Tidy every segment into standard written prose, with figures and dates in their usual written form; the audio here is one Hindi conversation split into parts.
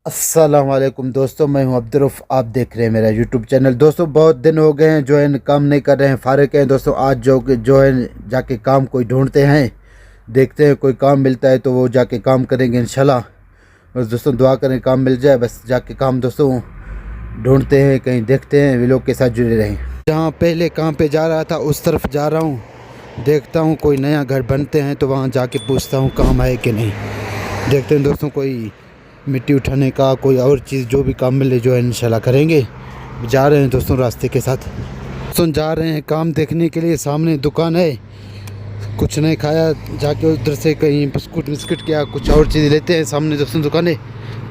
अस्सलाम वालेकुम दोस्तों, मैं हूं अब्दुर्रऊफ़। आप देख रहे हैं मेरा यूट्यूब चैनल। दोस्तों बहुत दिन हो गए हैं जो है काम नहीं कर रहे हैं, फारिग हैं। दोस्तों आज जो है जाके काम कोई ढूंढते हैं, देखते हैं कोई काम मिलता है तो वो जाके काम करेंगे इंशाल्लाह। बस दोस्तों दुआ करें काम मिल जाए, बस जाके काम दोस्तों ढूंढते हैं, कहीं देखते हैं, वे लोग के साथ जुड़े रहें। जहाँ पहले काम पे जा रहा था उस तरफ जा रहा हूँ, देखता हूँ कोई नया घर बनते हैं तो वहाँ जाके पूछता हूँ काम है कि नहीं। देखते हैं दोस्तों, कोई मिट्टी उठाने का कोई और चीज़ जो भी काम मिले जो है इंशाल्लाह करेंगे। जा रहे हैं दोस्तों रास्ते के साथ। दोस्तों जा रहे हैं काम देखने के लिए। सामने दुकान है, कुछ नहीं खाया, जाके उधर से कहीं बिस्कुट बिस्किट क्या कुछ और चीज़ लेते हैं। सामने दोस्तों दुकान है,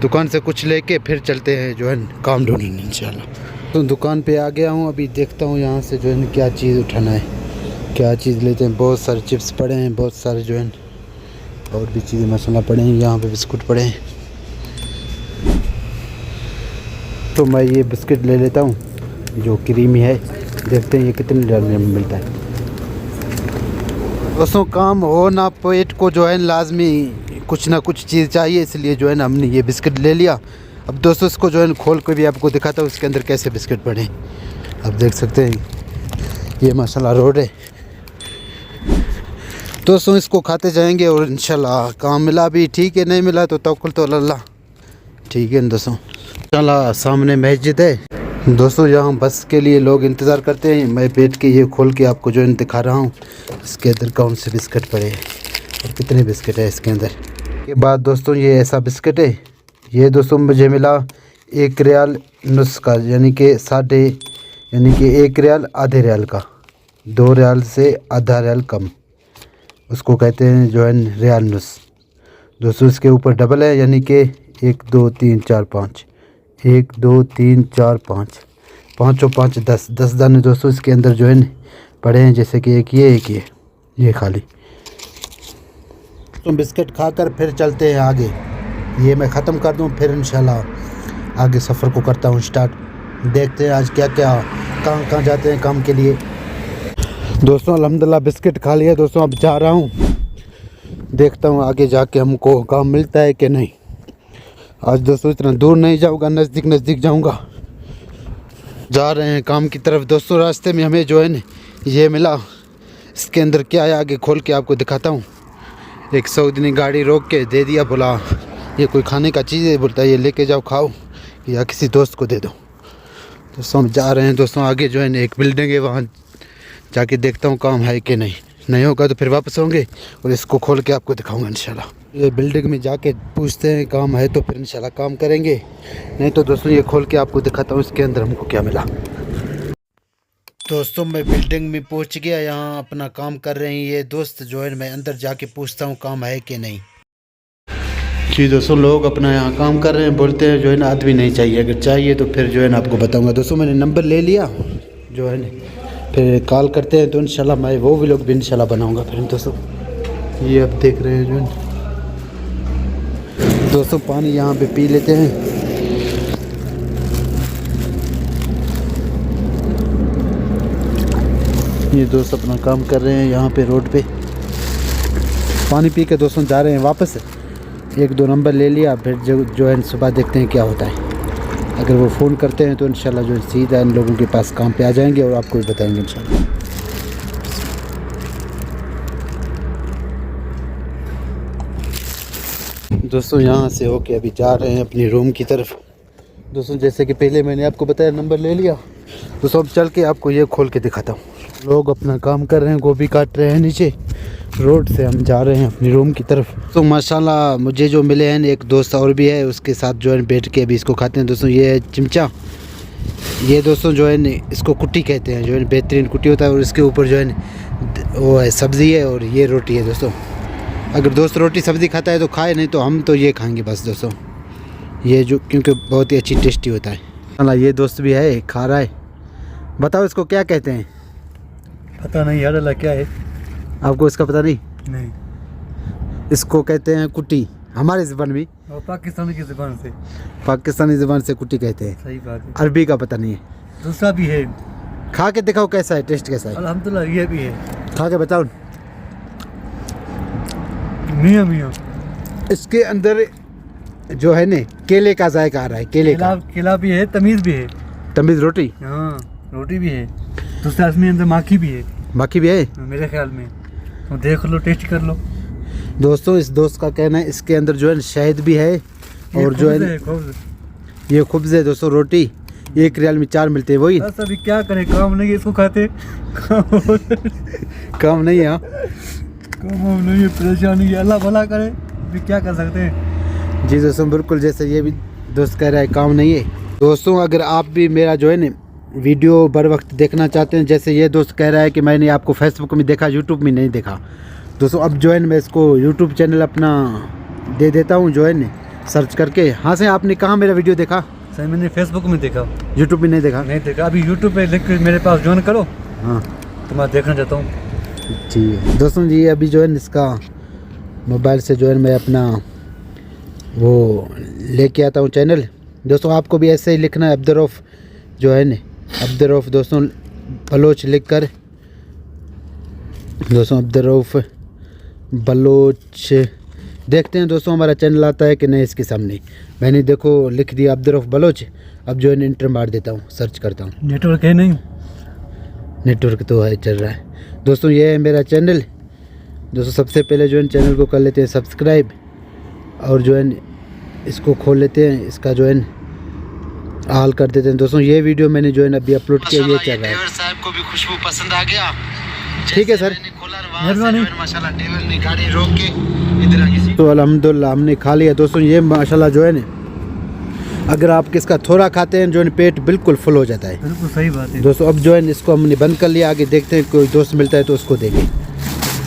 दुकान से कुछ लेके फिर चलते हैं जो है काम ढूंढने इंशाल्लाह। तो दुकान पे आ गया हूँ, अभी देखता हूँ यहाँ से जो है क्या चीज़ उठाना है, क्या चीज़ लेते हैं। बहुत सारे चिप्स पड़े हैं, बहुत सारे जो है और भी चीज़ें मसाला पड़े हैं, यहाँ पे बिस्कुट पड़े हैं। तो मैं ये बिस्किट ले लेता हूँ जो क्रीमी है, देखते हैं ये कितने डालने में मिलता है। दोस्तों काम हो ना, पेट को जो है लाजमी कुछ ना कुछ चीज़ चाहिए, इसलिए जो है ना हमने ये बिस्किट ले लिया। अब दोस्तों इसको जो है खोल के भी आपको दिखाता हूँ इसके अंदर कैसे बिस्किट पड़े। अब देख सकते हैं ये मसाला रोड है। दोस्तों इसको खाते जाएंगे और इंशाल्लाह काम मिला भी ठीक है, नहीं मिला तो तवक्कुल तो अल्लाह। ठीक है दोस्तों, चला सामने मस्जिद है। दोस्तों यहाँ बस के लिए लोग इंतज़ार करते हैं। मैं बैठ के ये खोल के आपको जो है दिखा रहा हूँ इसके अंदर कौन से बिस्किट पड़े हैं और कितने बिस्किट है इसके अंदर। के बाद दोस्तों ये ऐसा बिस्किट है, ये दोस्तों मुझे मिला 1 रियाल नुस का, यानी कि 1 रियाल आधे रियाल का, 2 रियाल से आधा रियाल कम, उसको कहते हैं जो है रियाल नुस। दोस्तों इसके ऊपर डबल है, यानी कि 1 2 3 4 5, 1 2 3 4 5, 5 और 5 10 दाने दोस्तों इसके अंदर जो है पड़े हैं। जैसे कि एक ये खाली। तो बिस्किट खाकर फिर चलते हैं आगे। ये मैं ख़त्म कर दूं फिर इंशाल्लाह आगे सफ़र को करता हूं स्टार्ट। देखते हैं आज क्या क्या कहाँ जाते हैं काम के लिए। दोस्तों अल्हम्दुलिल्लाह बिस्किट खा लिया दोस्तों, अब जा रहा हूँ, देखता हूँ आगे जाके हमको काम मिलता है कि नहीं। आज दोस्तों इतना दूर नहीं जाऊँगा, नज़दीक जाऊँगा। जा रहे हैं काम की तरफ। दोस्तों रास्ते में हमें जो है न ये मिला, इसके अंदर क्या है आगे खोल के आपको दिखाता हूँ। एक सऊदी ने गाड़ी रोक के दे दिया, बोला ये कोई खाने का चीज़ है, बोलता है ये लेके जाओ खाओ या किसी दोस्त को दे दो। दोस्तों हम जा रहे हैं दोस्तों आगे जो है न एक बिल्डिंग है, वहाँ जाके देखता हूँ काम है कि नहीं होगा तो फिर वापस होंगे और इसको खोल के आपको दिखाऊंगा इंशाल्लाह। ये बिल्डिंग में जाके पूछते हैं काम है तो फिर इंशाल्लाह काम करेंगे, नहीं तो दोस्तों ये खोल के आपको दिखाता हूँ इसके अंदर हमको क्या मिला। दोस्तों मैं बिल्डिंग में पहुँच गया, यहाँ अपना काम कर रहे हैं ये दोस्त जो है, मैं अंदर जाके पूछता हूँ काम है कि नहीं। जी दोस्तों लोग अपना यहाँ काम कर रहे हैं, बोलते हैं जो है ना आदमी नहीं चाहिए, अगर चाहिए तो फिर जो है ना आपको बताऊँगा। दोस्तों मैंने नंबर ले लिया जो है ना, फिर कॉल करते हैं तो इंशाल्लाह मैं वो व्लॉग भी इंशाल्लाह बनाऊंगा। फिर दोस्तों ये अब देख रहे हैं जो दोस्तों पानी यहाँ पे पी लेते हैं। ये दोस्त अपना काम कर रहे हैं यहाँ पे रोड पे, पानी पी के दोस्तों जा रहे हैं वापस। 1-2 नंबर ले लिया, फिर जो है सुबह देखते हैं क्या होता है। अगर वो फ़ोन करते हैं तो इंशाल्लाह जो सीधा इन लोगों के पास काम पे आ जाएंगे और आपको भी बताएंगे इंशाल्लाह। दोस्तों यहाँ से होके अभी जा रहे हैं अपनी रूम की तरफ। दोस्तों जैसे कि पहले मैंने आपको बताया नंबर ले लिया, दोस्तों अब चल के आपको ये खोल के दिखाता हूँ। लोग अपना काम कर रहे हैं, गोभी काट रहे हैं नीचे रोड से, हम जा रहे हैं अपनी रूम की तरफ। तो माशाल्लाह मुझे जो मिले हैं एक दोस्त और भी है, उसके साथ जो है बैठ के अभी इसको खाते हैं। दोस्तों ये है चिमचा, ये दोस्तों जो है इसको कुट्टी कहते हैं, जो है बेहतरीन कुट्टी होता है, और इसके ऊपर जो है वो है सब्ज़ी है और ये रोटी है। दोस्तों अगर दोस्त रोटी सब्ज़ी खाता है तो खाए, नहीं तो हम तो ये खाएँगे बस दोस्तों, ये जो क्योंकि बहुत ही अच्छी टेस्टी होता है। अल्लाह ये दोस्त भी है खा रहा है। बताओ इसको क्या कहते हैं? पता नहीं यार, अल्लाह क्या है, आपको इसका पता नहीं? नहीं। इसको कहते हैं कुट्टी हमारी ज़बान में, और पाकिस्तानी की ज़बान से, पाकिस्तानी ज़बान से कुट्टी कहते हैं। सही बात है। अरबी का पता नहीं है। दूसरा भी है, खा के दिखाओ कैसा है, टेस्ट कैसा है, अल्हम्दुलिल्लाह ये भी है। खा के बताओ। मियाँ मियाँ इसके अंदर जो है ना केले का जायका आ रहा है, केले का। केला भी है, तमीज़ भी है। तमीज़ रोटी, हाँ रोटी भी है, दूसरा इसमें अंदर माखी भी है बाकी भी है मेरे ख्याल में। तो देख लो, टेस्ट कर लो। दोस्तों। इस दोस्त का कहना है इसके अंदर जो है शहद भी है और जो है ये खुब्ज है दोस्तों। रोटी 1 रियाल में 4 मिलते हैं, वही बस अभी क्या करें, काम नहीं है, इसको खाते काम नहीं है। हाँ? काम नहीं है, परेशानी है, अल्लाह भला करे, अभी क्या कर सकते हैं। जी दोस्तों, बिल्कुल जैसे ये भी दोस्त कह रहा है काम नहीं है। दोस्तों अगर आप भी मेरा जो है ना वीडियो बर वक्त देखना चाहते हैं, जैसे ये दोस्त कह रहा है कि मैंने आपको फेसबुक में देखा, यूट्यूब में नहीं देखा, दोस्तों अब जो है मैं इसको यूट्यूब चैनल अपना दे देता हूँ, जो है ना सर्च करके। हाँ से आपने कहाँ मेरा वीडियो देखा? सर मैंने फेसबुक में देखा, यूट्यूब में नहीं देखा। नहीं देखा। अभी यूट्यूब पे लिख के मेरे पास ज्वाइन करो, हाँ तो मैं देखना चाहता हूँ। जी दोस्तों, जी अभी जो है इसका मोबाइल से जो है मैं अपना वो लेके आता हूँ चैनल। दोस्तों आपको भी ऐसे ही लिखना है अब्दुर्रऊफ़ जो है ना, अब्दुर्रऊफ़ दोस्तों बलोच लिख कर, दोस्तों अब्दुर्रऊफ़ बलोच देखते हैं दोस्तों हमारा चैनल आता है कि नहीं। इसके सामने मैंने देखो लिख दिया अब्दुर्रऊफ़ बलोच। अब जो है इंटर मार देता हूँ, सर्च करता हूँ। नेटवर्क है नहीं? नेटवर्क तो है, चल रहा है। दोस्तों ये है मेरा चैनल। दोस्तों सबसे पहले जो है चैनल को कर लेते हैं सब्सक्राइब और जो है इसको खोल लेते हैं, इसका जो है ऑल कर देते हैं। दोस्तों ये वीडियो मैंने जो है अभी अपलोड किया, ये चल रहा है। ड्राइवर साहब को भी खुशबू पसंद आ गया। ठीक है सर, मेहरबानी। माशाल्लाह ड्राइवर ने गाड़ी रोक के इधर आ गई। तो अल्हम्दुलिल्लाह हमने खा लिया। दोस्तों ये माशाल्लाह जो है ना, अगर आप किसका थोड़ा खाते हैं जो है पेट बिल्कुल फुल हो जाता है। बिल्कुल सही बात है दोस्तों। अब जो है इसको हमने बंद कर लिया, आगे देखते हैं कोई दोस्त मिलता है तो उसको देंगे।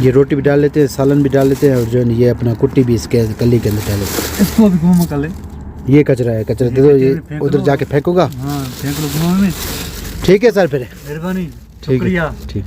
ये रोटी भी डाल लेते हैं, सालन भी डाल लेते हैं और जो है ये अपना कुट्टी भी इसके कली के अंदर डाल लेते हैं। इसको अभी घूम कर ले। ये कचरा है, कचरा दे दो, ये उधर जाके फेंकूंगा। हाँ फेंक लो घुमा में। ठीक है सर, फिर मेहरबानी, ठीक है, शुक्रिया। ठीक।